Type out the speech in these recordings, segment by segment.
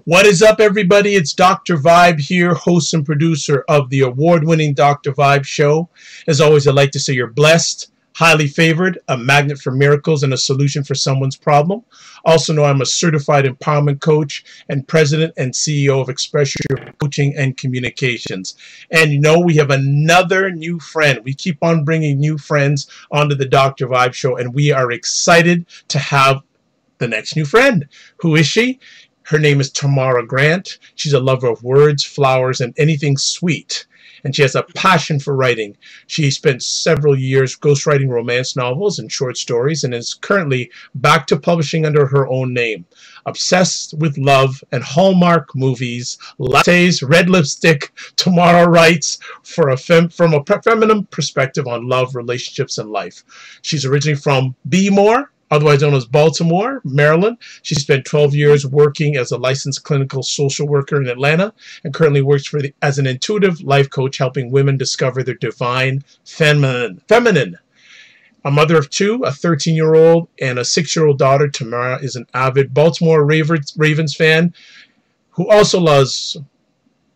What is up, everybody? It's Dr. Vibe here, host and producer of the award-winning Dr. Vibe show. As always, I'd like to say you're blessed, highly favored, a magnet for miracles, and a solution for someone's problem. Also know I'm a certified empowerment coach and president and CEO of Express Your Coaching and Communications. And you know, we have another new friend. We keep on bringing new friends onto the Dr. Vibe show, and we are excited to have the next new friend. Who is she? Her name is Tamara Grant. She's a lover of words, flowers, and anything sweet. And she has a passion for writing. She spent several years ghostwriting romance novels and short stories and is currently back to publishing under her own name. Obsessed with love and Hallmark movies, lattes, red lipstick, Tamara writes from a feminine perspective on love, relationships, and life. She's originally from Baltimore, otherwise known as Baltimore, Maryland. She spent 12 years working as a licensed clinical social worker in Atlanta and currently works as an intuitive life coach, helping women discover their divine feminine. A mother of two, a 13-year-old and a 6-year-old daughter, Tamara is an avid Baltimore Ravens fan who also loves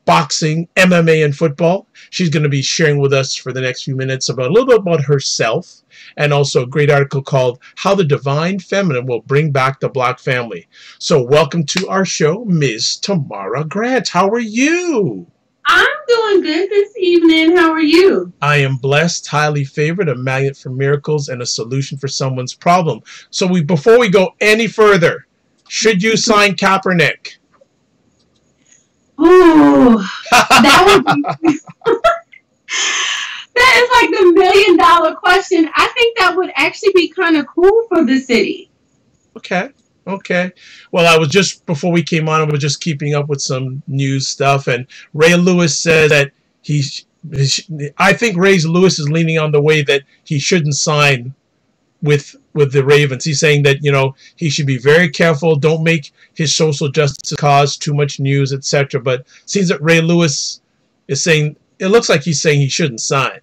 boxing, MMA, and football. She's going to be sharing with us for the next few minutes about a little bit about herself, and also a great article called How the Divine Feminine Will Bring Back the Black Family. So welcome to our show, Ms. Tamara Grant. How are you? I'm doing good this evening. How are you? I am blessed, highly favored, a magnet for miracles, and a solution for someone's problem. So before we go any further, should you sign Kaepernick? Ooh, that would be... That is like the million-dollar question. I think that would actually be kind of cool for the city. Okay. Well, I was just, before we came on, I was just keeping up with some news stuff, and Ray Lewis said that I think Ray Lewis is leaning on the way that he shouldn't sign with the Ravens. He's saying that, you know, he should be very careful, don't make his social justice cause too much news, etc. But it seems that Ray Lewis is saying, it looks like he's saying he shouldn't sign.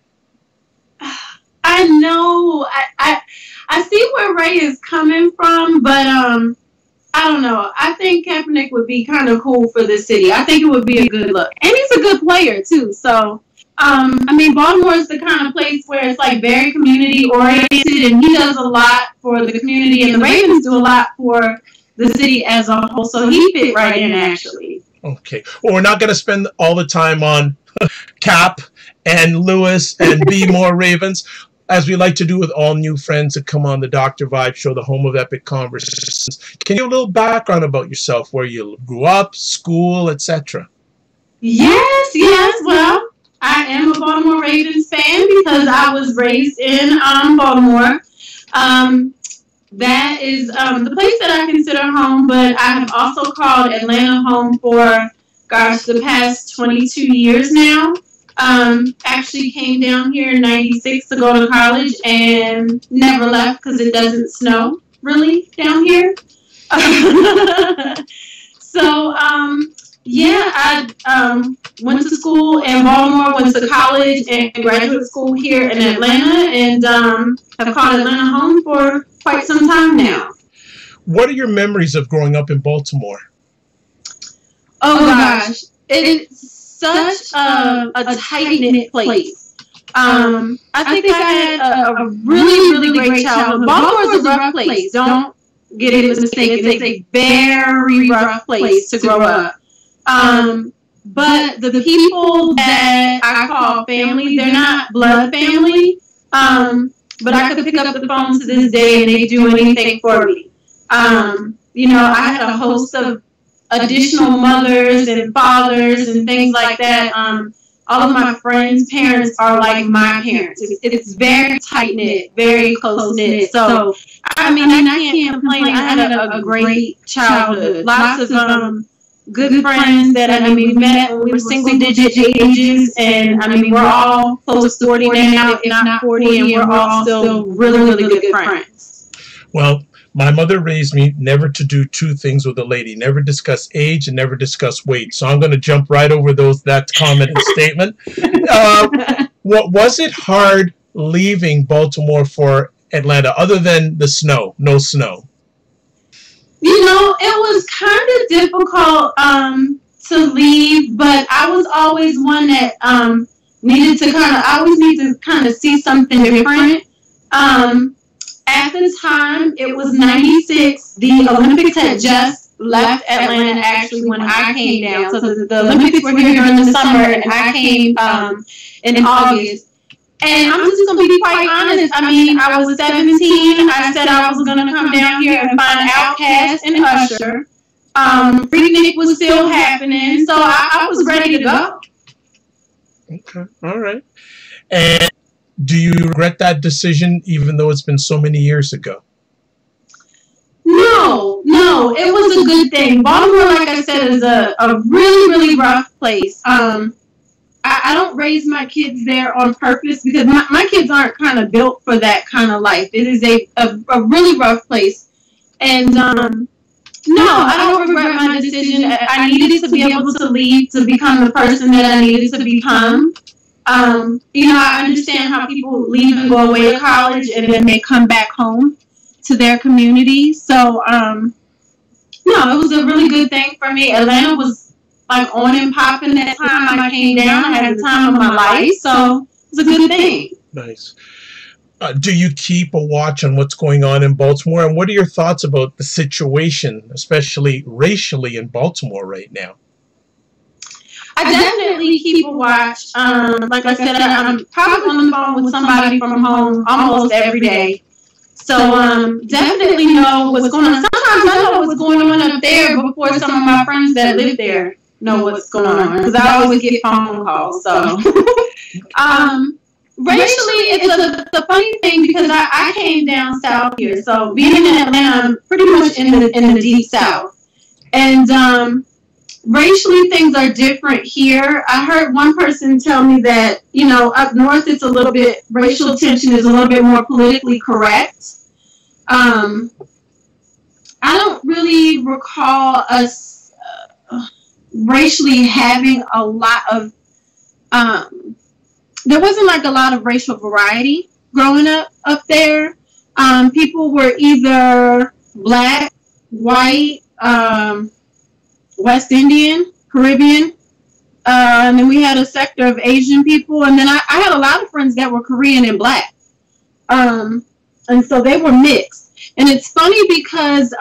I know. I see where Ray is coming from, but I don't know. I think Kaepernick would be kind of cool for the city. I think it would be a good look. And he's a good player, too. So, I mean, Baltimore is the kind of place where it's like very community-oriented, and he does a lot for the community, and the Ravens do a lot for the city as a whole. So he fit right in, actually. Okay. Well, we're not going to spend all the time on Cap and Lewis and Be More Ravens, as we like to do with all new friends that come on the Dr. Vibe show, the home of epic conversations. Can you give a little background about yourself, where you grew up, school, etc.? Yes. Well, I am a Baltimore Ravens fan because I was raised in Baltimore. That is the place that I consider home, but I have also called Atlanta home for, gosh, the past 22 years now. Actually came down here in '96 to go to college and never left because it doesn't snow really down here. So, yeah, I went to school in Baltimore, went to college and graduate school here in Atlanta, and have called Atlanta home for quite some time now. What are your memories of growing up in Baltimore? Oh gosh, it's such a tight-knit place. I think I had a really great childhood. Baltimore is a rough place. Don't get it mistaken. It's a very rough place to grow up. But the people that I call family, they're not blood family. But I could pick up the phone to this day and they do anything for me. You know, I had a host of additional mothers and fathers and things like that. All of my friends' parents are like my parents. It's very tight-knit, very close-knit. So, I mean, I can't complain. I had a great childhood. Lots of good friends that, we met when we were single-digit ages. And, we're all close to 40 now, if not 40, and we're all still really good friends. Well, my mother raised me never to do two things with a lady, never discuss age and never discuss weight. So I'm going to jump right over that comment and statement. What was it hard leaving Baltimore for Atlanta, other than the snow? No snow. It was kind of difficult to leave, but I was always one that I always need to kind of see something different. At the time, it was 96. The Olympics had just left Atlanta actually when I came down. So the Olympics were here during the summer, and I came in August. And I'm just going to be quite honest. I mean, I was 17. I said I was going to come down here and find Outkast and Usher. Freaknik was still happening, so I was ready to go. Okay, all right. And do you regret that decision, even though it's been so many years ago? No, it was a good thing. Baltimore, like I said, is a really, really rough place. I don't raise my kids there on purpose because my kids aren't kind of built for that kind of life. It is a really rough place. And no, I don't regret my decision. I needed to be able to leave to become the person that I needed to become. I understand how people leave and go away to college and then they come back home to their community. So, no, it was a really good thing for me. Atlanta was like on and popping that time I came down. I had the time of my life, so it was a good thing. Nice. Do you keep a watch on what's going on in Baltimore? And what are your thoughts about the situation, especially racially, in Baltimore right now? I definitely keep a watch. Like I said, I'm probably on the phone with somebody from home almost every day. So definitely know what's going on. Sometimes I know what's going on up there before some of my friends that live there know what's going on, because I always get phone calls. So racially, it's a funny thing because I came down south here. So being in Atlanta, I'm pretty much in the deep south. And racially, things are different here. I heard one person tell me that, up north, it's a little bit, racial tension is a little bit more politically correct. I don't really recall us racially having a lot of, there wasn't like a lot of racial variety growing up there. People were either black, white, West Indian, Caribbean, and then we had a sector of Asian people, and then I had a lot of friends that were Korean and black, and so they were mixed. And it's funny because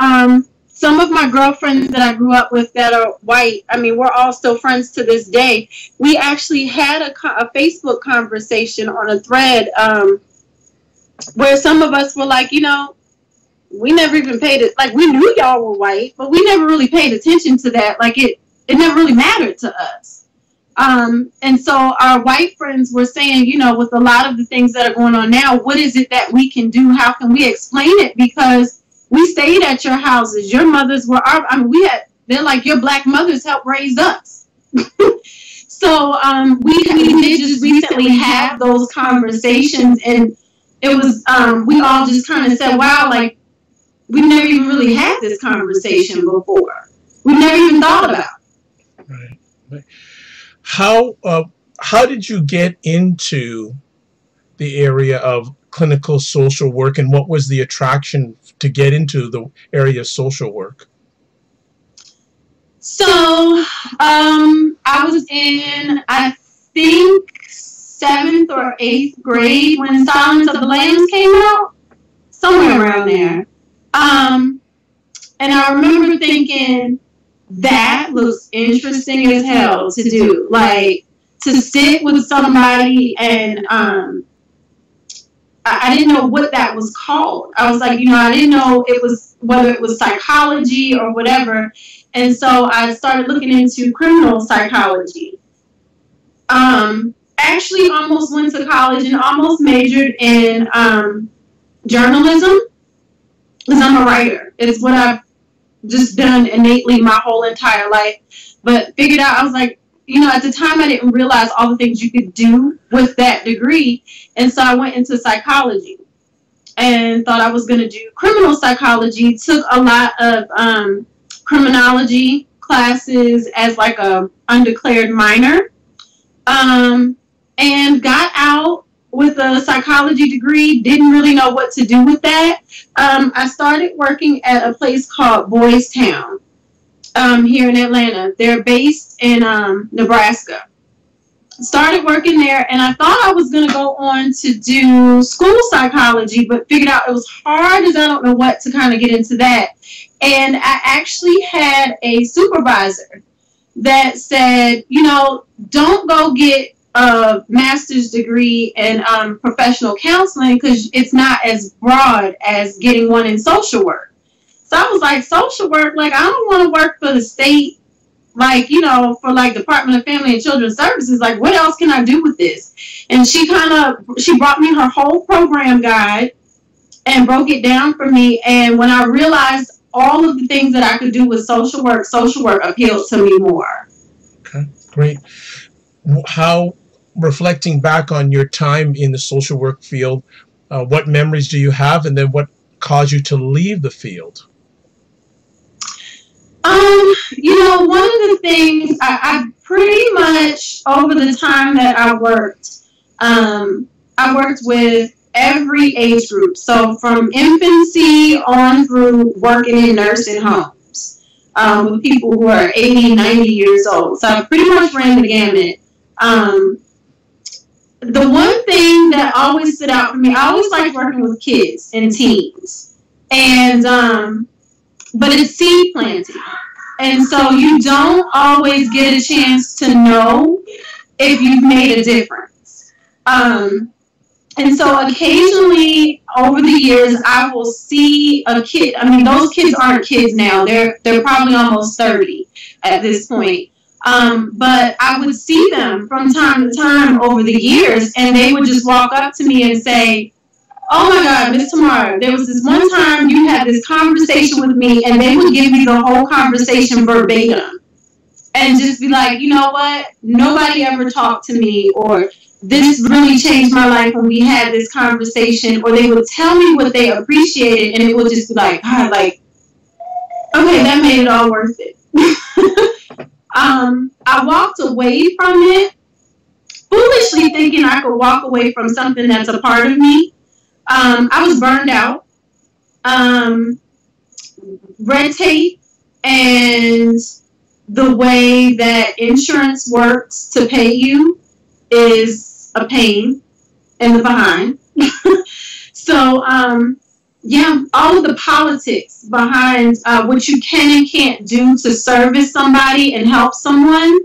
some of my girlfriends that I grew up with that are white, I mean, we're all still friends to this day. We actually had a Facebook conversation on a thread where some of us were like, we never even paid it. Like, we knew y'all were white, but we never really paid attention to that. Like, it never really mattered to us. And so our white friends were saying, with a lot of the things that are going on now, what is it that we can do? How can we explain it? Because we stayed at your houses. Your mothers were they're like, your black mothers helped raise us. So we did just recently have those conversations, and it was, we all just kind of said, wow, like, we've never even really had this conversation before. We've never even thought about it. Right. How did you get into the area of clinical social work, and what was the attraction to get into the area of social work? So I was in, I think, 7th or 8th grade when Silence of the Lambs came out, somewhere around there. And I remember thinking, that looks interesting as hell to do. Like, to sit with somebody and I didn't know what that was called. I was like, I didn't know whether it was psychology or whatever. And so I started looking into criminal psychology. Actually almost went to college and almost majored in journalism, because I'm a writer. It's what I've just done innately my whole entire life. But figured out, I was like, at the time I didn't realize all the things you could do with that degree. And so I went into psychology and thought I was going to do criminal psychology. Took a lot of criminology classes as like a undeclared minor. And got out with a psychology degree, didn't really know what to do with that. I started working at a place called Boys Town here in Atlanta. They're based in Nebraska. Started working there, and I thought I was going to go on to do school psychology, but figured out it was hard as I don't know what to kind of get into that. And I actually had a supervisor that said, you know, don't go get a master's degree in professional counseling because it's not as broad as getting one in social work. So I was like, social work? Like, I don't want to work for the state, like, you know, for like Department of Family and Children's Services. Like, what else can I do with this? And she brought me her whole program guide and broke it down for me. And when I realized all of the things that I could do with social work appealed to me more. Okay, great. How, reflecting back on your time in the social work field, what memories do you have, and then what caused you to leave the field? You know, one of the things I pretty much, over the time that I worked with every age group. So from infancy on through working in nursing homes with people who are 80, 90 years old. So I pretty much ran the gamut. The one thing that always stood out for me, I always liked working with kids and teens. And, but it's seed planting. And so you don't always get a chance to know if you've made a difference. And so occasionally over the years, I will see a kid. I mean, those kids aren't kids now. They're probably almost 30 at this point. But I would see them from time to time over the years, and they would just walk up to me and say, oh my God, Miss Tamara, there was this one time you had this conversation with me, and they would give me the whole conversation verbatim and just be like, you know what? Nobody ever talked to me, or this really changed my life when we had this conversation, or they would tell me what they appreciated, and it would just be like, God, like, okay, that made it all worth it. I walked away from it, foolishly thinking I could walk away from something that's a part of me. I was burned out. Red tape and the way that insurance works to pay you is a pain in the behind. So, yeah, all of the politics behind what you can and can't do to service somebody and help someone,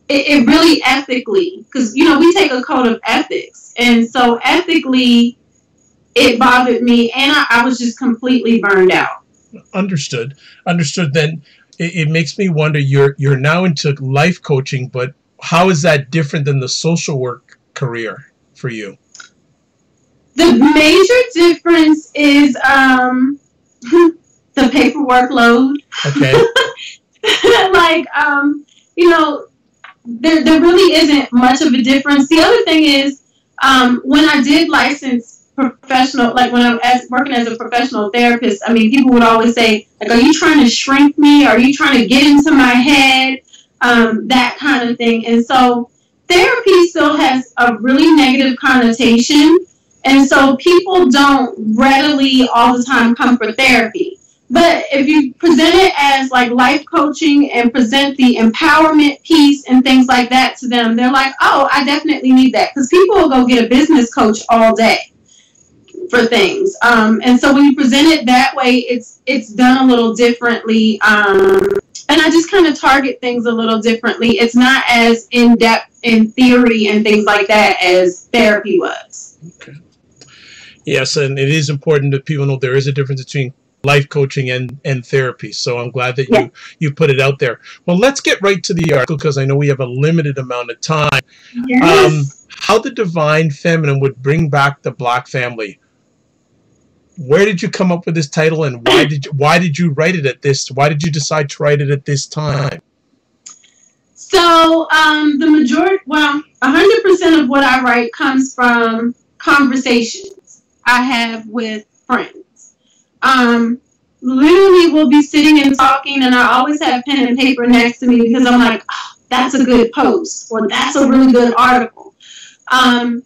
it really ethically, because, you know, we take a code of ethics. And so ethically, it bothered me, and I was just completely burned out. Understood. Then it makes me wonder, you're now into life coaching, but how is that different than the social work career for you? The major difference is the paperwork load. Okay. Like, you know, there really isn't much of a difference. The other thing is, when I did license professional, like when I was working as a professional therapist, I mean, people would always say, like, are you trying to shrink me? Are you trying to get into my head? That kind of thing. And so therapy still has a really negative connotation. And so people don't readily all the time come for therapy. But if you present it as like life coaching and present the empowerment piece and things like that to them, they're like, oh, I definitely need that. Because people will go get a business coach all day for things. And so when you present it that way, it's done a little differently. And I just kind of target things a little differently. It's not as in-depth in theory and things like that as therapy was. Okay. Yes, and it is important that people know there is a difference between life coaching and therapy. So I'm glad that you put it out there. Well, let's get right to the article because I know we have a limited amount of time. Yes. How the Divine Feminine would bring back the Black family. Where did you come up with this title, and why did you write it at this? Why did you decide to write it at this time? So the majority, 100% of what I write comes from conversations I have with friends. Literally, we'll be sitting and talking, and I always have pen and paper next to me because I'm like, oh, that's a good post, or that's a really good article. I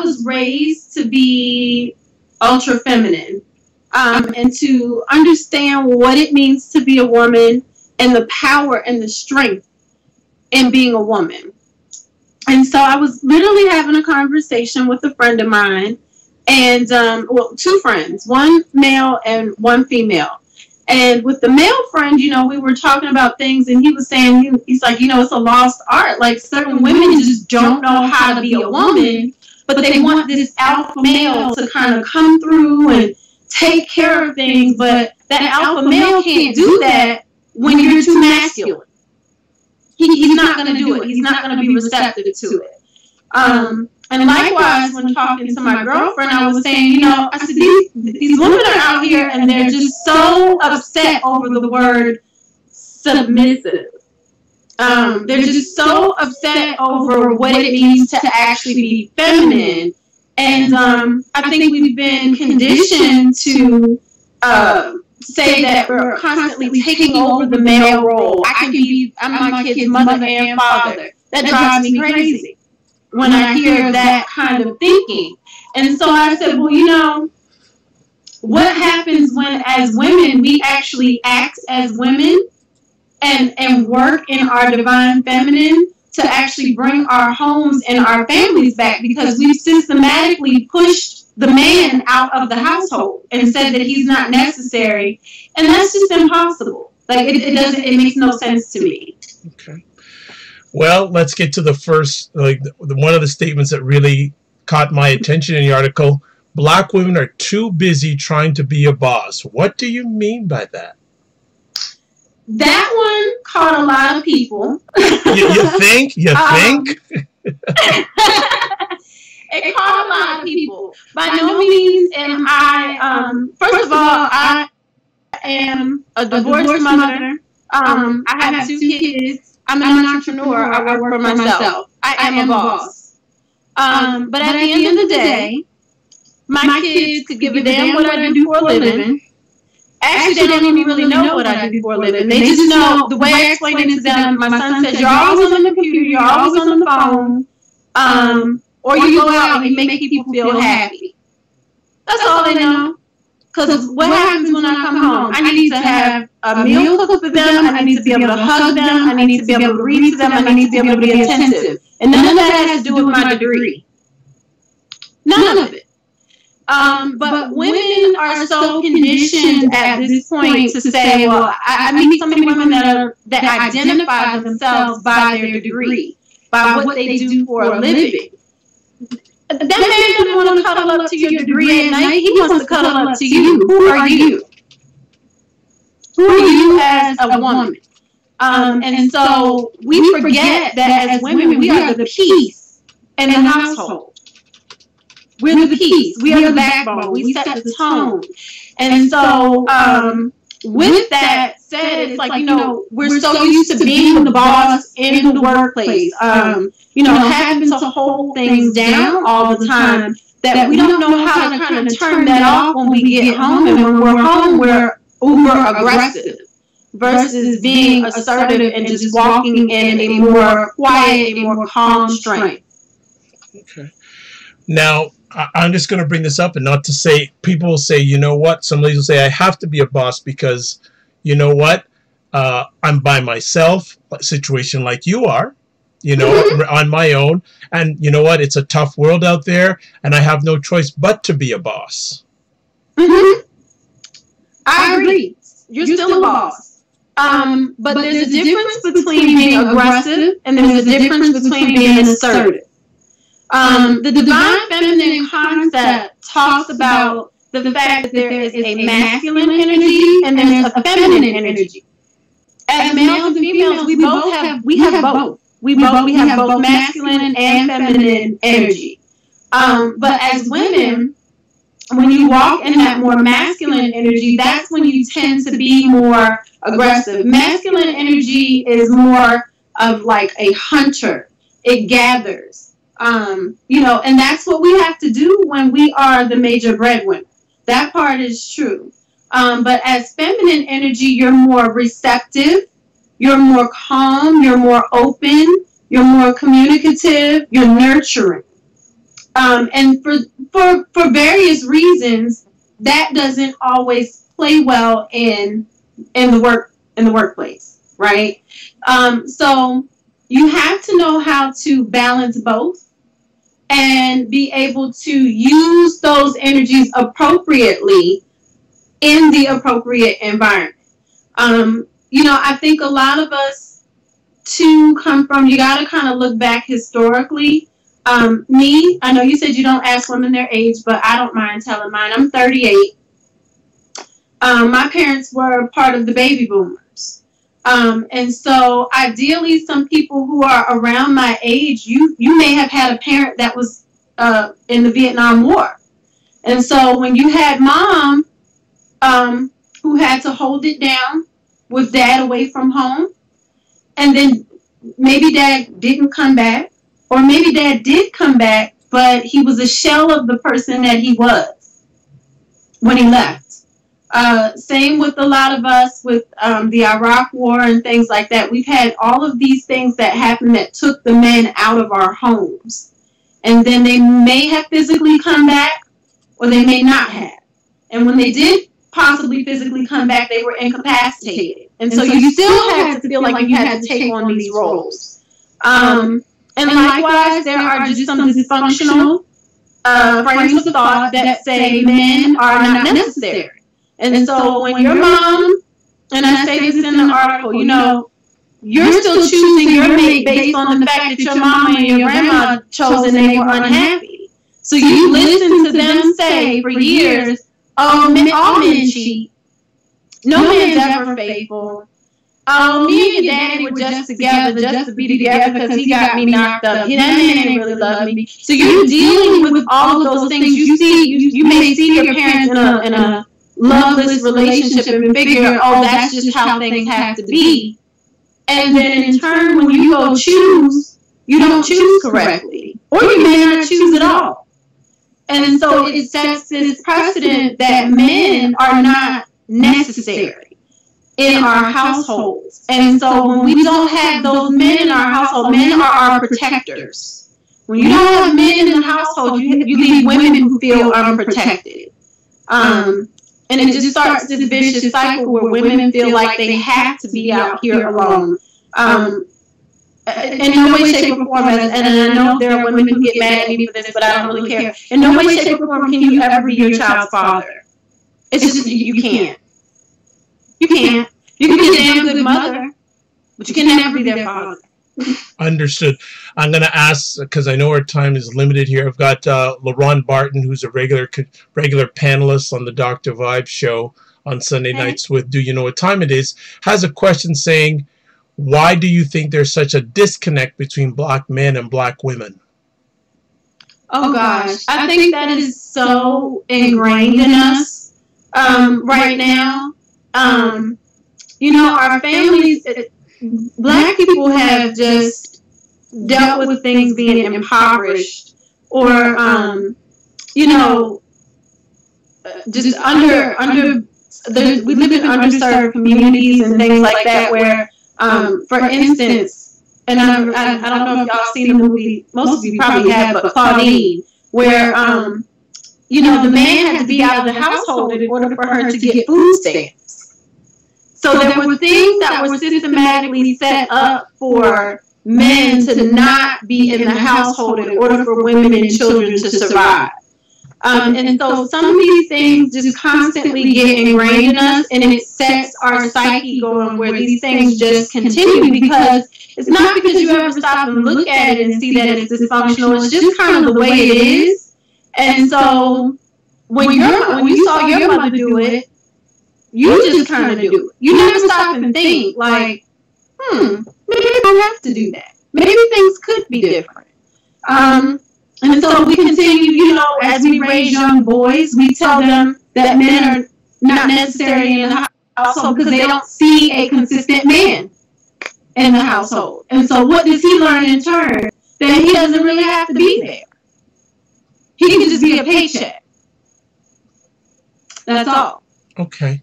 was raised to be ultra feminine, and to understand what it means to be a woman and the power and the strength in being a woman. And so I was literally having a conversation with a friend of mine, and well, two friends, one male and one female. And with the male friend, you know, we were talking about things, and he was saying, he's like, you know, it's a lost art. Like, certain women just don't know how to be a woman, but they want this alpha male to kind of come through and take care of things. But that alpha male can't do that when you're too masculine. He's not going to do it. He's not going to be receptive to it. And likewise, when talking to my girlfriend, I was saying, you know, I said, these women are out here and they're just so upset over the word submissive. They're just so upset over what it means to actually be feminine. And I think we've been conditioned to say that we're constantly taking over the male role. I'm my kid's mother and father. That drives me crazy when I hear that kind of thinking. And so I said, well, you know, what happens when, as women, we actually act as women and work in our divine feminine to actually bring our homes and our families back, because we've systematically pushed the man out of the household and said that he's not necessary. And that's just impossible. Like, it makes no sense to me. Okay. Well, let's get to the first, one of the statements that really caught my attention in the article. Black women are too busy trying to be a boss. What do you mean by that? That one caught a lot of people. You think? You think? It caught a lot of people. By no means am I, first of all, I am a divorced mother. I have 2 kids. I'm an entrepreneur. I work for myself. I am a boss. But at the end of the day, my kids could give a damn what I do for a living. Actually, they don't even really know what I do for a living. They just know, the way I explain it to them, my son says, you're always on the computer, you're always on the phone, or you go out and you make people feel happy. That's all they know. Because what happens when I come home? I need to have a meal cooked for them. I need to be able to hug them. I need to be able to read to them. I need to be able to be attentive. And none of that has to do with my degree. None of it. But women are so conditioned at this point to say, well, I meet so many women that identify themselves by their degree, by what they do for a living. That man doesn't want to cuddle up to your degree at night. He wants to cuddle up to you. Who are you? Who are you as a woman? And so we forget that as women, we are the piece in the household. We're the piece. We are the backbone. We set the tone. And so with that said, it's like, you know, we're so used to being the boss in the workplace, you know, having to hold things down all the time, that we don't know how to kind of turn that off when we get home. And when we're home, we're uber aggressive versus being assertive and just walking in a more quiet, a more calm strength. Okay. Now, I'm just going to bring this up, and not to say, people will say, you know what, some ladies will say, I have to be a boss because, you know what, I'm by myself, a situation like you are, you know, on my own, and you know what, it's a tough world out there, and I have no choice but to be a boss. I agree. You're still a boss. But there's a difference between being aggressive, and there's a difference between being assertive. The divine feminine concept talks about the fact that there is a masculine energy and there's a feminine energy. As males and females, we have both. We have both masculine and feminine energy. But as women, when you walk in that more masculine energy, that's when you tend to be more aggressive. Masculine energy is more of like a hunter. It gathers. You know, and that's what we have to do when we are the major breadwinner. That part is true. But as feminine energy, you're more receptive, you're more calm, you're more open, you're more communicative, you're nurturing. And for various reasons, that doesn't always play well in the workplace, right? So you have to know how to balance both and be able to use those energies appropriately in the appropriate environment. I think a lot of us too come from, you got to kind of look back historically. Me, I know you said you don't ask women their age, but I don't mind telling mine. I'm 38. My parents were part of the baby boomers. And so ideally, some people who are around my age, you may have had a parent that was in the Vietnam War. And so when you had mom who had to hold it down with dad away from home, and then maybe dad didn't come back, or maybe dad did come back, but he was a shell of the person that he was when he left. Same with a lot of us with the Iraq War and things like that. We've had all of these things that happened that took the men out of our homes. And then they may have physically come back, or they may not have. And when they did possibly physically come back, they were incapacitated. And so you still had to feel like you had to take on these roles. And likewise, there are just some dysfunctional frames of thought that say men are not necessary. And so when your mom, and I say this in the article, you're still choosing your mate based on the fact that your mama and your grandma chose and they were unhappy. So you listen to them say for years, oh, all men cheat. No man's ever faithful. Oh, me and daddy were just together just to be together because he got me knocked up. That man ain't really love me. So you're dealing with all of those things. You may see your parents in a loveless relationship and figure, oh, that's just how things have to be. And then in turn, when you go choose, you don't choose correctly. Or you may not choose at all. And so it sets this precedent that men are not necessary in our households. And so when we don't have those men in our household, men are our protectors. When you don't have men in the household, you leave women who feel unprotected. And it just starts this vicious cycle where women feel like they have to be out here alone. In no way, shape, or form, and I know there are women who get mad at me for this, but I don't really care. In no way, shape, or form can you ever be your child's father. It's just, you can't. You can't. You can be a damn good mother, but you can never be their father. Understood. I'm going to ask, because I know our time is limited here. I've got LaRon Barton, who's a regular panelist on the Dr. Vibe show on Sunday nights with Do You Know What Time It Is, has a question saying, why do you think there's such a disconnect between black men and black women? Oh gosh, I think that is so ingrained in us right now. Our families, black people have just dealt with things being impoverished or, just we live in underserved communities and things like that where, for instance, and I don't know if y'all seen the movie, most of you probably have, but Claudine, where, the man had to be out of the household in order for her to get food stamps. So there were things that were systematically set up for men to not be in the household in order for women and children to survive. And so some of these things just constantly get ingrained in us, and it sets our psyche going where these things just continue, because it's not because you ever stop and look at it and see that it's dysfunctional. It's just kind of the way it is. And so when you saw your mother do it, you just kind of do it. You never stop and think like, maybe I don't have to do that. Maybe things could be different. And so we continue, as we raise young boys, we tell them that men are not necessary in the household because they don't see a consistent man in the household. And so what does he learn in turn? That he doesn't really have to be there. He can just be a paycheck. That's all. Okay.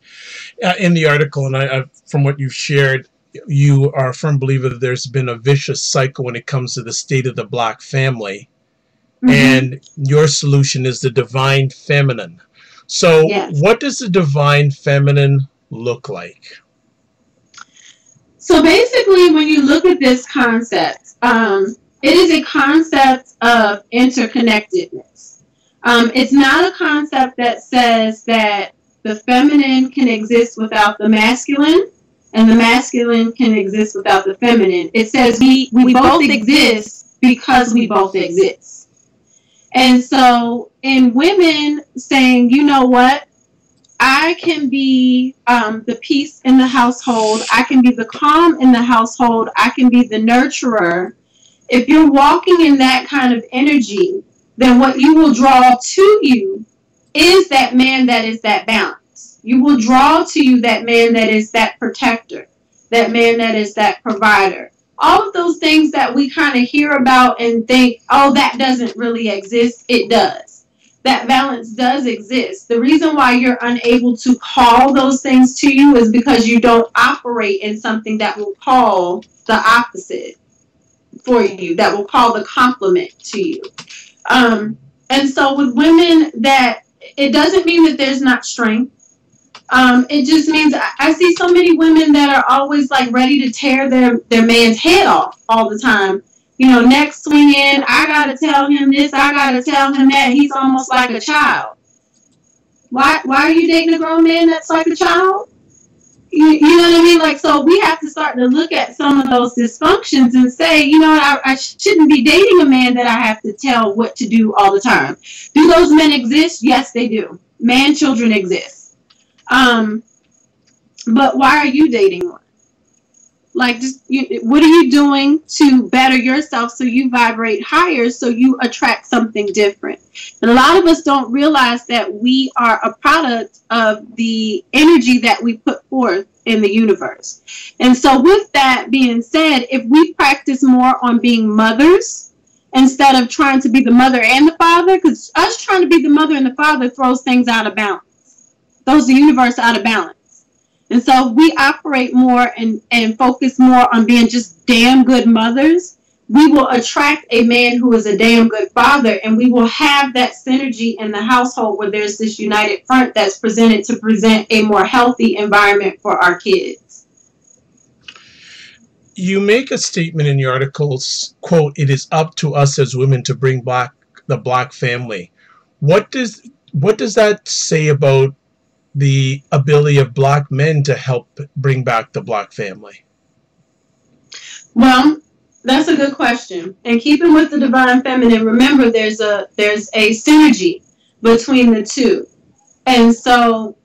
In the article, and I from what you've shared, you are a firm believer that there's been a vicious cycle when it comes to the state of the Black family. Mm-hmm. And your solution is the divine feminine. So yes. What does the divine feminine look like? So basically, when you look at this concept, it is a concept of interconnectedness. It's not a concept that says that the feminine can exist without the masculine, and the masculine can exist without the feminine. It says we both exist because we both exist. And so in women saying, you know what, I can be the peace in the household, I can be the calm in the household, I can be the nurturer. If you're walking in that kind of energy, then what you will draw to you is that man that is that balance. You will draw to you that man that is that protector, that man that is that provider. All of those things that we kind of hear about and think, oh, that doesn't really exist. It does. That balance does exist. The reason why you're unable to call those things to you is because you don't operate in something that will call the opposite for you, that will call the complement to you. And so with women, that it doesn't mean that there's not strength. It just means I see so many women that are always like ready to tear their man's head off all the time. You know, neck swinging, I gotta tell him this, I gotta tell him that. He's almost like a child. Why are you dating a grown man that's like a child? You know what I mean? Like, so we have to start to look at some of those dysfunctions and say, you know, I shouldn't be dating a man that I have to tell what to do all the time. Do those men exist? Yes, they do. Man children exist. But why are you dating one? Like, what are you doing to better yourself so you vibrate higher, so you attract something different? And a lot of us don't realize that we are a product of the energy that we put forth in the universe. And so with that being said, if we practice more on being mothers instead of trying to be the mother and the father, because us trying to be the mother and the father throws things out of balance. Throws the universe out of balance. And so we operate more and focus more on being just damn good mothers, we will attract a man who is a damn good father, and we will have that synergy in the household where there's this united front that's presented to present a more healthy environment for our kids. You make a statement in your articles, quote, "It is up to us as women to bring back the Black family." What does that say about the ability of Black men to help bring back the Black family? Well, that's a good question. And keeping with the divine feminine, remember there's a synergy between the two. And so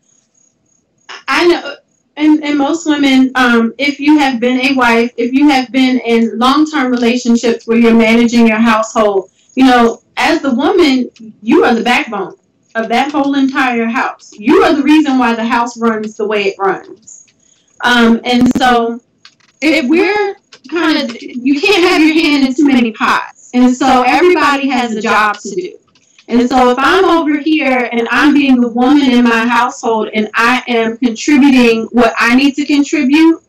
I know, and most women, if you have been a wife, if you have been in long-term relationships where you're managing your household, you know, as the woman, you are the backbone of that whole entire house. You are the reason why the house runs the way it runs. And so if we're kind of, you can't have your hand in too many pots. And so everybody has a job to do. And so if I'm over here and I'm being the woman in my household and I am contributing what I need to contribute,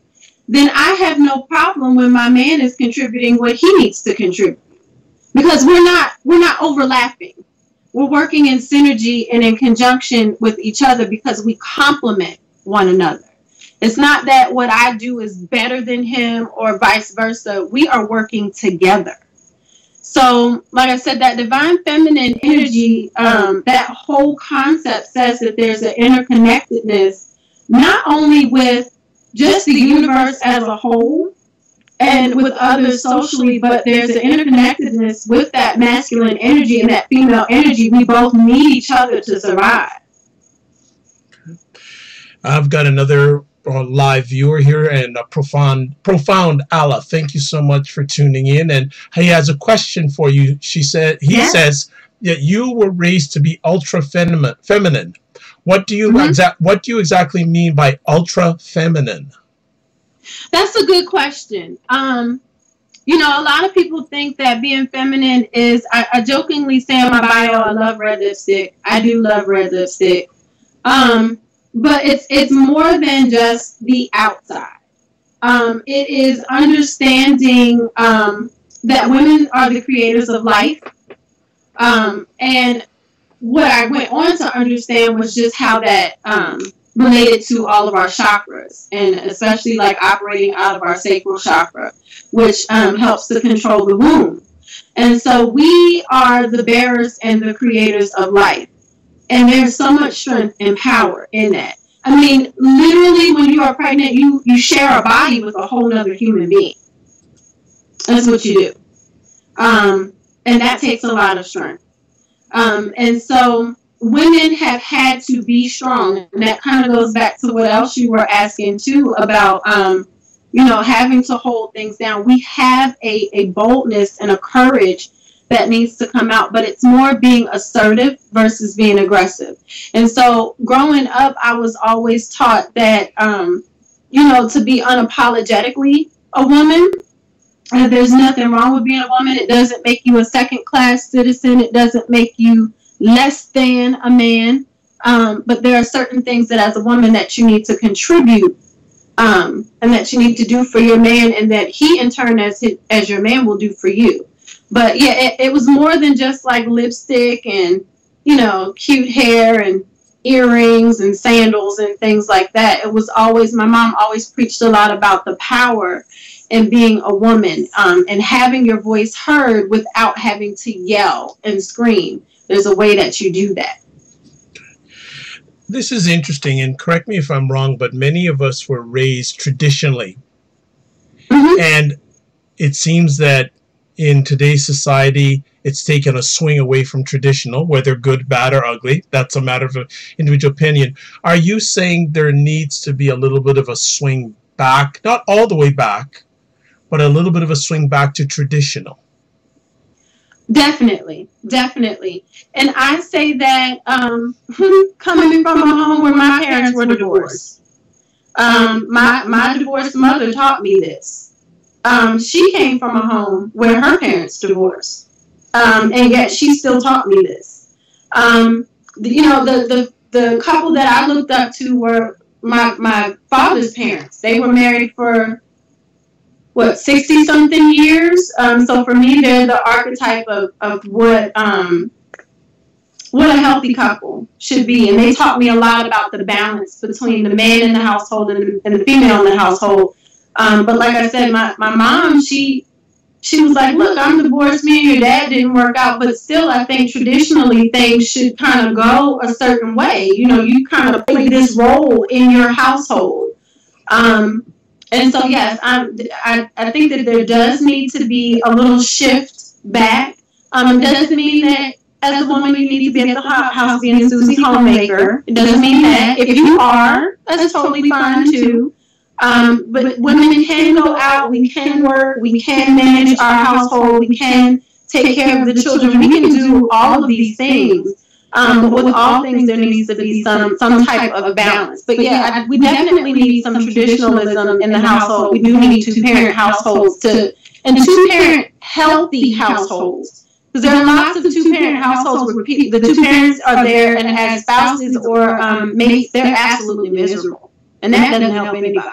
then I have no problem when my man is contributing what he needs to contribute. Because we're not overlapping. We're working in synergy and in conjunction with each other because we complement one another. It's not that what I do is better than him or vice versa. We are working together. So, like I said, that divine feminine energy, that whole concept says that there's an interconnectedness, not only with just the universe as a whole and with others socially, but there's an interconnectedness with that masculine energy and that female energy. We both need each other to survive. I've got another live viewer here, and a profound Allah. Thank you so much for tuning in, and he has a question for you. He says that you were raised to be ultra feminine. What do you exactly mean by ultra feminine? That's a good question. You know, a lot of people think that being feminine is, I jokingly say in my bio, I love red lipstick. I do love red lipstick. But it's more than just the outside. It is understanding that women are the creators of life. And what I went on to understand was just how that related to all of our chakras, and especially like operating out of our sacral chakra, which helps to control the womb. And so we are the bearers and the creators of life. And there's so much strength and power in that. I mean, literally, when you are pregnant, you share a body with a whole other human being. That's what you do. And that takes a lot of strength. And so women have had to be strong. And that kind of goes back to what else you were asking, too, about, having to hold things down. We have a boldness and a courage that needs to come out, but it's more being assertive versus being aggressive. And so growing up, I was always taught that, to be unapologetically a woman. And there's nothing wrong with being a woman. It doesn't make you a second-class citizen. It doesn't make you less than a man. But there are certain things that as a woman that you need to contribute, and that you need to do for your man, and that he in turn as your man will do for you. But yeah, it was more than just like lipstick and, cute hair and earrings and sandals and things like that. It was always, my mom always preached a lot about the power in being a woman, and having your voice heard without having to yell and scream. There's a way that you do that. This is interesting, and correct me if I'm wrong, but many of us were raised traditionally. Mm-hmm. And it seems that in today's society, it's taken a swing away from traditional, whether good, bad, or ugly. That's a matter of individual opinion. Are you saying there needs to be a little bit of a swing back, not all the way back, but a little bit of a swing back to traditional? Definitely. And I say that coming from a home where my parents were divorced, my divorced mother taught me this. She came from a home where her parents divorced, and yet she still taught me this. The couple that I looked up to were my father's parents. They were married for 60-something years. So for me, they're the archetype of what a healthy couple should be. And they taught me a lot about the balance between the man in the household and the female in the household. But like I said, my mom, she was like, look, I'm divorced. Me and your dad didn't work out. But still, I think traditionally things should kind of go a certain way. You kind of play this role in your household. And so, yes, I think that there does need to be a little shift back. It doesn't mean that as a woman you need to be at the house being Susie Homemaker. It doesn't mean that. If you are, that's totally fine too. But women can go out, we can work, we can manage our household, we can take care of the children, we can do all of these things. But with all things, there needs to be some type of balance. But yeah, we definitely need some traditionalism in the household. We do need two-parent households and two-parent healthy households. Because there are lots of two-parent households where the two parents are there and as spouses or mates, they're absolutely miserable. And that doesn't help anybody.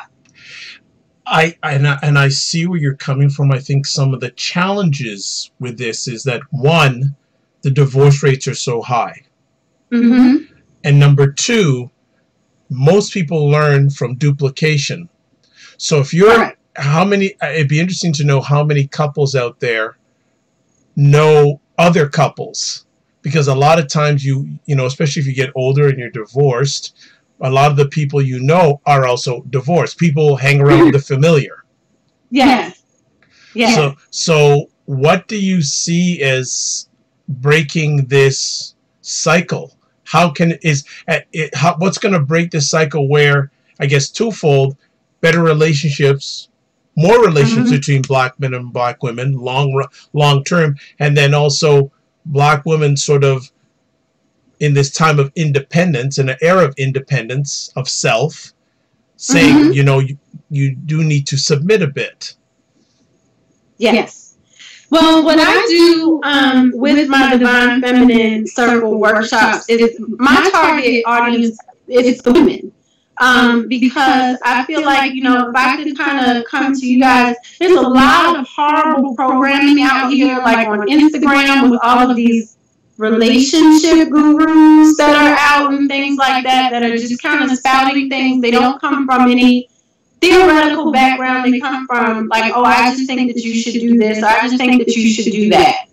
I see where you're coming from. I think some of the challenges with this is that, one, the divorce rates are so high. Mm-hmm. And number two, most people learn from duplication. So if you're, it'd be interesting to know how many couples out there know other couples. Because a lot of times especially if you get older and you're divorced, a lot of the people you know are also divorced. People hang around with the familiar. Yeah. Yeah. So what do you see as breaking this cycle? What's going to break this cycle where, I guess, twofold, better relationships, more relationships between black men and black women, long term, and then also black women sort of in this time of independence, in an era of independence of self, saying, you do need to submit a bit. Yes. Well, what I do with my Divine Feminine Circle workshops is my target audience is the women. because I feel like, you know, if I could kind of come to you guys, there's a lot of horrible programming out here, like on Instagram with all of these relationship gurus that are out and things like that, that are just kind of spouting things. They don't come from any theoretical background. They come from like, oh, I just think that you should do this. I just think that you should do that.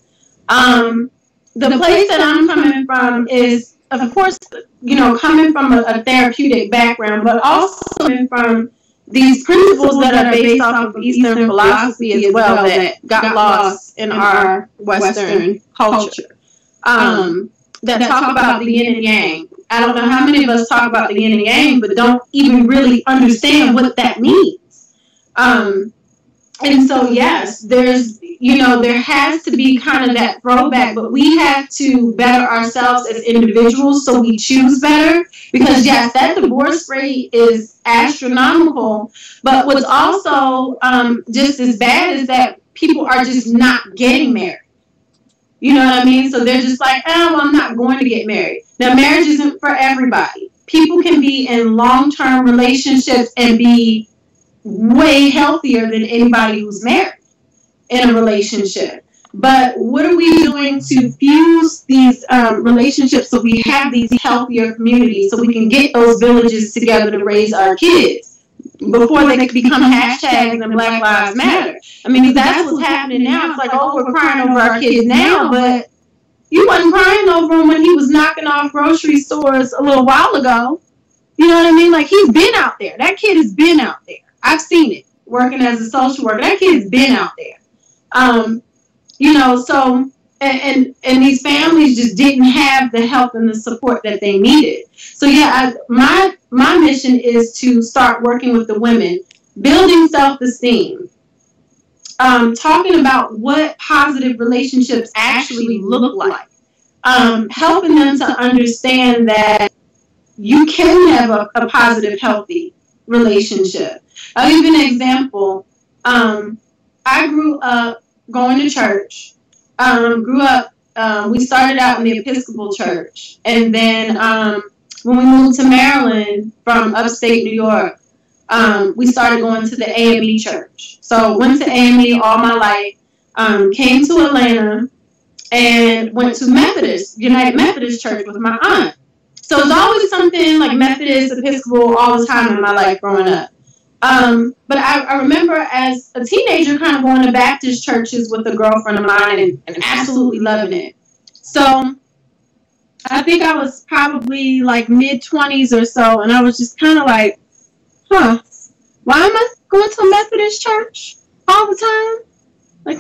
The place that I'm coming from is, of course, you know, coming from a therapeutic background, but also coming from these principles that are based off of Eastern philosophy as well, that got lost in our Western culture. That talk about the yin and yang. I don't know how many of us talk about the yin and yang, but don't even really understand what that means. And so, yes, there's, you know, there has to be kind of that throwback, but we have to better ourselves as individuals so we choose better. Because, yes, that divorce rate is astronomical, but what's also just as bad is that people are just not getting married. You know what I mean? So they're just like, oh, well, I'm not going to get married. Now, marriage isn't for everybody. People can be in long-term relationships and be way healthier than anybody who's married in a relationship. But what are we doing to fuse these relationships so we have these healthier communities, so we can get those villages together to raise our kids before they could become hashtags and Black Lives Matter? I mean, that's what's happening now. It's like, oh, we're crying over our kids now, but you wasn't crying over him when he was knocking off grocery stores a little while ago. You know what I mean? Like, he's been out there. That kid has been out there. I've seen it working as a social worker. That kid's been out there. You know, so, and these families just didn't have the help and the support that they needed. So, yeah, my mission is to start working with the women, building self-esteem, talking about what positive relationships actually look like, helping them to understand that you can have a positive, healthy relationship. I'll give you an example. I grew up going to church. We started out in the Episcopal church. And then when we moved to Maryland from upstate New York, we started going to the AME church. So went to AME all my life, came to Atlanta, and went to United Methodist Church with my aunt. So it's always something like Methodist, Episcopal all the time in my life growing up. But I remember as a teenager kind of going to Baptist churches with a girlfriend of mine and absolutely loving it. So I think I was probably like mid-20s or so, and I was just kind of like, why am I going to a Methodist church all the time? Like,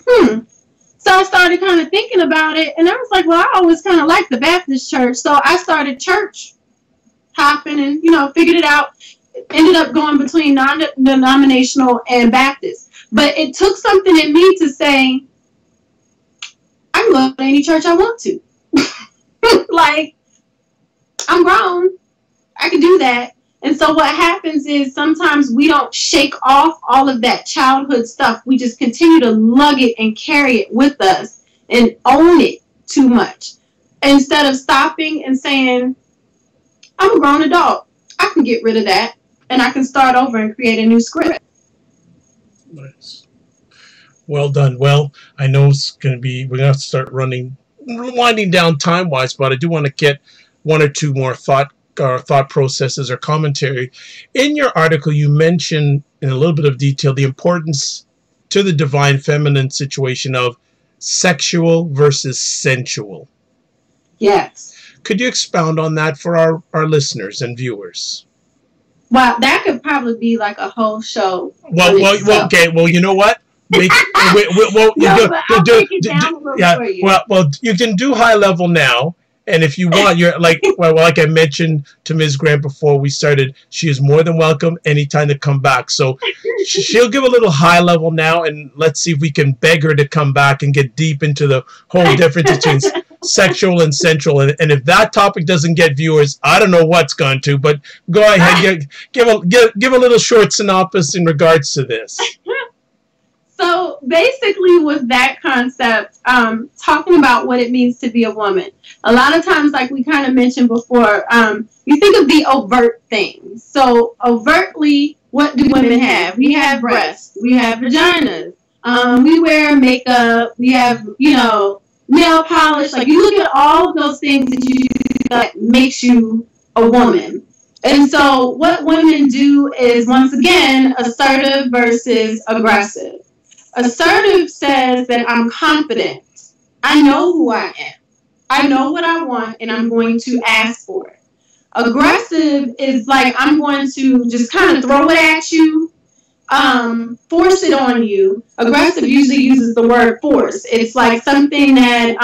So I started kind of thinking about it, and I was like, well, I always kind of liked the Baptist church, so I started church hopping and, you know, figured it out. Ended up going between non-denominational and Baptist. But it took something in me to say, I can go to any church I want to. Like, I'm grown. I can do that. And so what happens is sometimes we don't shake off all of that childhood stuff. We just continue to lug it and carry it with us and own it too much. Instead of stopping and saying, I'm a grown adult. I can get rid of that. And I can start over and create a new script. Nice. Well done. Well, I know it's going to be, we're going to have to start winding down time-wise, but I do want to get one or two more thought processes or commentary. In your article, you mentioned in a little bit of detail the importance to the divine feminine situation of sexual versus sensual. Yes. Could you expound on that for our listeners and viewers? Well, that could probably be like a whole show. Well, okay. Well, you know what? You can do high level now, and if you want, you're like I mentioned to Ms. Grant before we started, she is more than welcome anytime to come back. So she'll give a little high level now, and let's see if we can beg her to come back and get deep into the whole difference between sexual and sensual. And if that topic doesn't get viewers, I don't know what's going to. But go ahead, give a little short synopsis in regards to this. So basically with that concept, talking about what it means to be a woman. A lot of times, like we kind of mentioned before, you think of the overt things. So overtly, what do women have? We have breasts. We have vaginas. We wear makeup. We have, nail polish. Like, you look at all of those things that makes you a woman. And so what women do is, once again, assertive versus aggressive. Assertive says that I'm confident. I know who I am. I know what I want, and I'm going to ask for it. Aggressive is like, I'm going to just kind of throw it at you, force it on you. Aggressive usually uses the word force. It's like something that,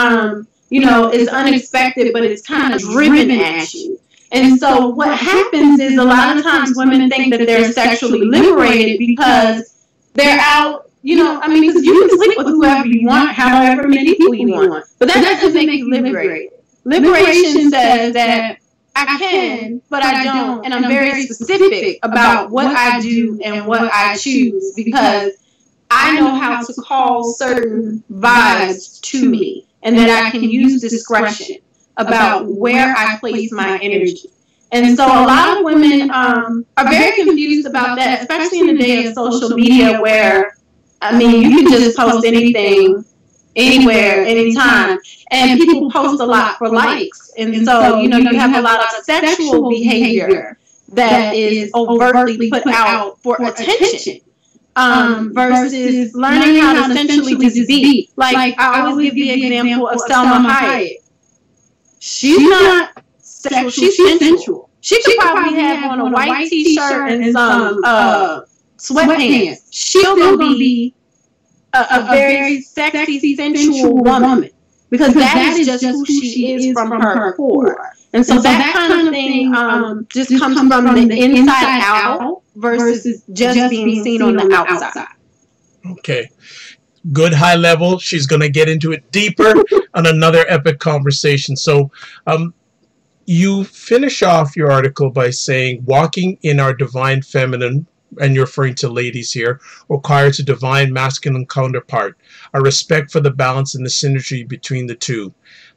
is unexpected, but it's kind of driven at you. And so what happens is, a lot of times women think that they're sexually liberated because they're out, because you can sleep with whoever you want, however many people you want. But that doesn't make you liberated. Liberation says that I can, but I don't, and I'm very specific about what I do and what I choose, because I know how to call certain vibes to me, and that I can use discretion about where I place my energy. And so a lot of women are very confused about that, especially in the day of social media, where, you can just post anything, anywhere, anytime, and people post a lot for likes. And so, you have a lot of sexual behavior that is overtly put out for attention. Versus learning how to essentially just be. Like, I always give the example of Selma Hayek. She's not sexual, she's sensual. She could probably have on a white t-shirt and some sweatpants. She'll be a very sexy, sensual woman. Because that is just who she is from her core. And so that kind of thing just comes from the inside out versus just being seen on the outside. Okay. Good high level. She's going to get into it deeper on another epic conversation. So you finish off your article by saying, walking in our divine feminine, and you're referring to ladies here, requires a divine masculine counterpart, a respect for the balance and the synergy between the two.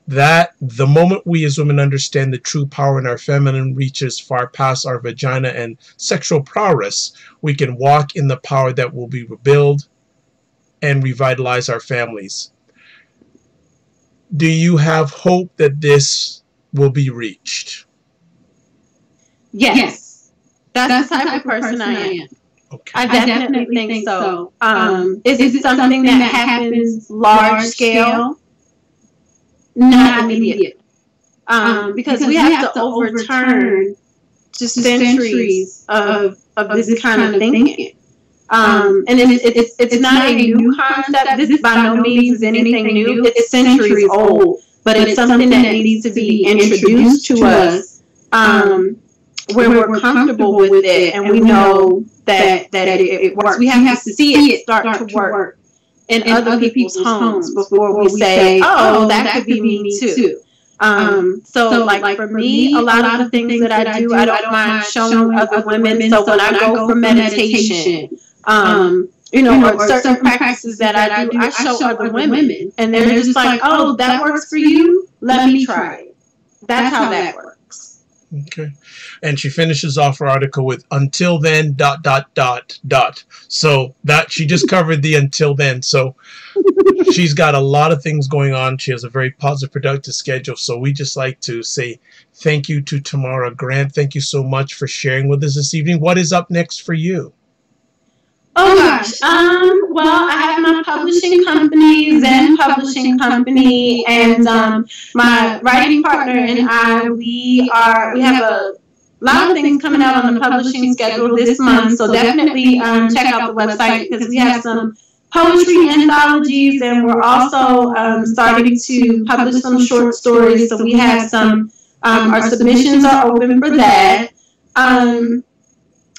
That the moment we as women understand the true power in our feminine reaches far past our vagina and sexual prowess, we can walk in the power that will be rebuild and revitalize our families. Do you have hope that this will be reached? Yes. That's the type of person I am. Okay. I definitely think so. Is it something that happens large scale? Not immediate. Because we have to overturn just centuries of this kind of thinking. And it's not a new concept. This by no means is anything new. It's centuries old. But it's something that needs to be introduced to us where we're comfortable with it, and we know that it works. We have to see it start to work in other people's homes before we say, oh, that could be me too. So like for me, a lot of the things that I do, I don't mind showing other women. So when I go for meditation, or certain practices that I do, I show other women, and they're just like, oh, that works for you? Let me try it. That's how that works. Okay. And she finishes off her article with until then ... So that she just covered the until then. So she's got a lot of things going on. She has a very positive, productive schedule. So we just like to say thank you to Tamara Grant. Thank you so much for sharing with us this evening. What is up next for you? Oh gosh. Well, I have my publishing company, Zen Publishing Company, and my writing partner and I, we have a lot of things coming out on the publishing schedule this month. So definitely check out the website, because we have some poetry anthologies, and we're also starting to publish some short stories. So we have some, our submissions are open for that.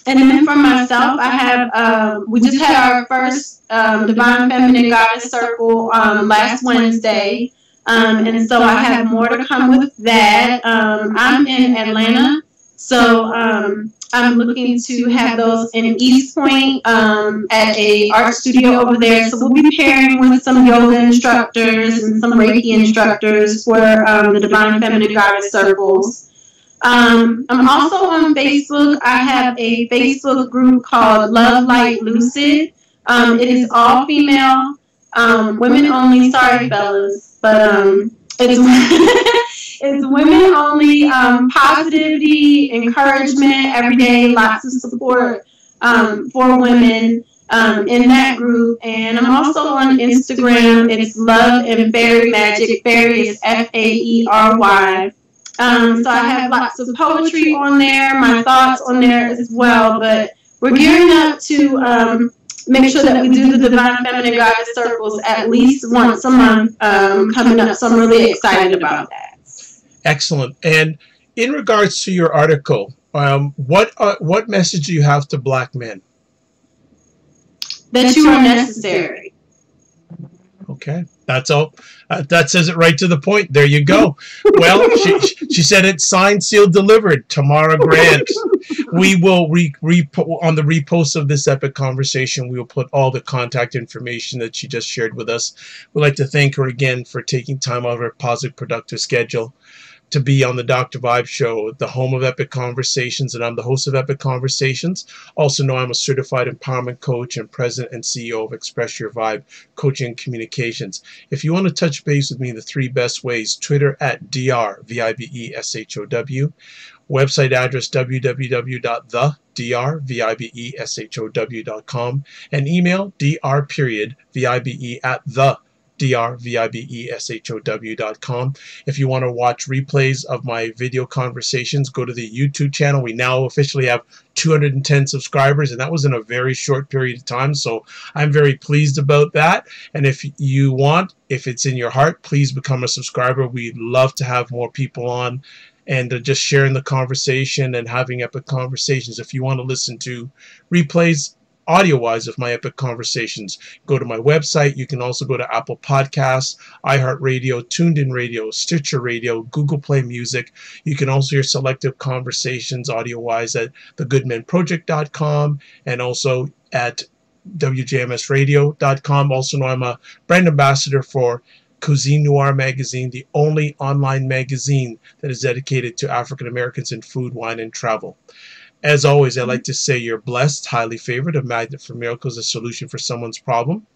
And then for myself, I have, we just had our first Divine Feminine Goddess Circle last Wednesday. And so I have more to come with that. I'm in Atlanta. So I'm looking to have those in East Point at a art studio over there. So we'll be pairing with some yoga instructors and some Reiki instructors for the Divine Feminine Goddess Circles. I'm also on Facebook. I have a Facebook group called Love Light Lucid. It is all female, women only. Sorry, fellas, but it's women only. Positivity, encouragement every day, lots of support for women in that group. And I'm also on Instagram. It's Love and Fairy Magic. Fairy is Faery. So I have lots of poetry on there, my thoughts on there as well. But we're gearing up to make sure that we do the Divine Feminine Goddess Circles at least once a month coming up. So I'm really excited about that. Excellent. And in regards to your article, what message do you have to Black men? That you are necessary. Okay, that's all. That says it right to the point. There you go. Well, she said it, signed, sealed, delivered. Tamara Grant. We will on the repost of this epic conversation, we will put all the contact information that she just shared with us. We'd like to thank her again for taking time out of her positive, productive schedule to be on the Dr. Vibe Show, the home of Epic Conversations, and I'm the host of Epic Conversations. Also know I'm a certified empowerment coach and president and CEO of Express Your Vibe Coaching and Communications. If you want to touch base with me, the three best ways: Twitter at DRVIBESHOW, website address www.thedrvibeshow.com, and email dr.vibe@drvibeshow.com. If you want to watch replays of my video conversations, go to the YouTube channel. We now officially have 210 subscribers, and that was in a very short period of time, so I'm very pleased about that. And if you want, if it's in your heart, please become a subscriber. We'd love to have more people on and just sharing the conversation and having epic conversations. If you want to listen to replays audio-wise of my epic conversations, go to my website. You can also go to Apple Podcasts, iHeartRadio, TuneIn Radio, Stitcher Radio, Google Play Music. You can also hear selective conversations audio-wise at thegoodmenproject.com and also at wjmsradio.com. Also know I'm a brand ambassador for Cuisine Noir magazine, the only online magazine that is dedicated to African Americans in food, wine, and travel. As always, I like to say you're blessed, highly favored, a magnet for miracles, a solution for someone's problem.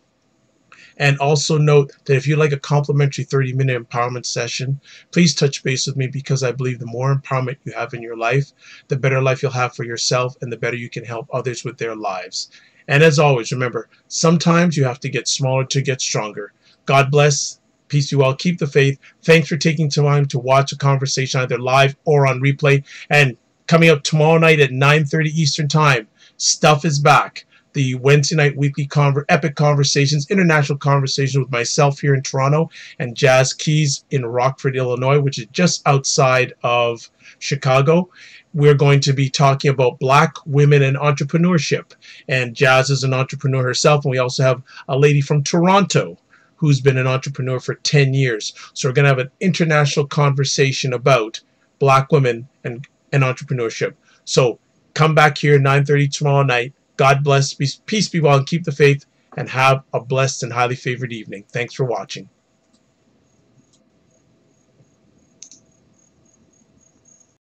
And also note that if you like a complimentary 30-minute empowerment session, please touch base with me, because I believe the more empowerment you have in your life, the better life you'll have for yourself and the better you can help others with their lives. And as always, remember, sometimes you have to get smaller to get stronger. God bless. Peace be well. Keep the faith. Thanks for taking time to watch a conversation either live or on replay. And coming up tomorrow night at 9:30 Eastern Time, Stuff is back. The Wednesday night weekly epic conversations, international conversations with myself here in Toronto and Jazz Keys in Rockford, Illinois, which is just outside of Chicago. We're going to be talking about Black women and entrepreneurship. And Jazz is an entrepreneur herself. And we also have a lady from Toronto who's been an entrepreneur for 10 years. So we're going to have an international conversation about Black women and entrepreneurship. So come back here 9:30 tomorrow night. God bless, peace be well, and keep the faith, and have a blessed and highly favored evening. Thanks for watching.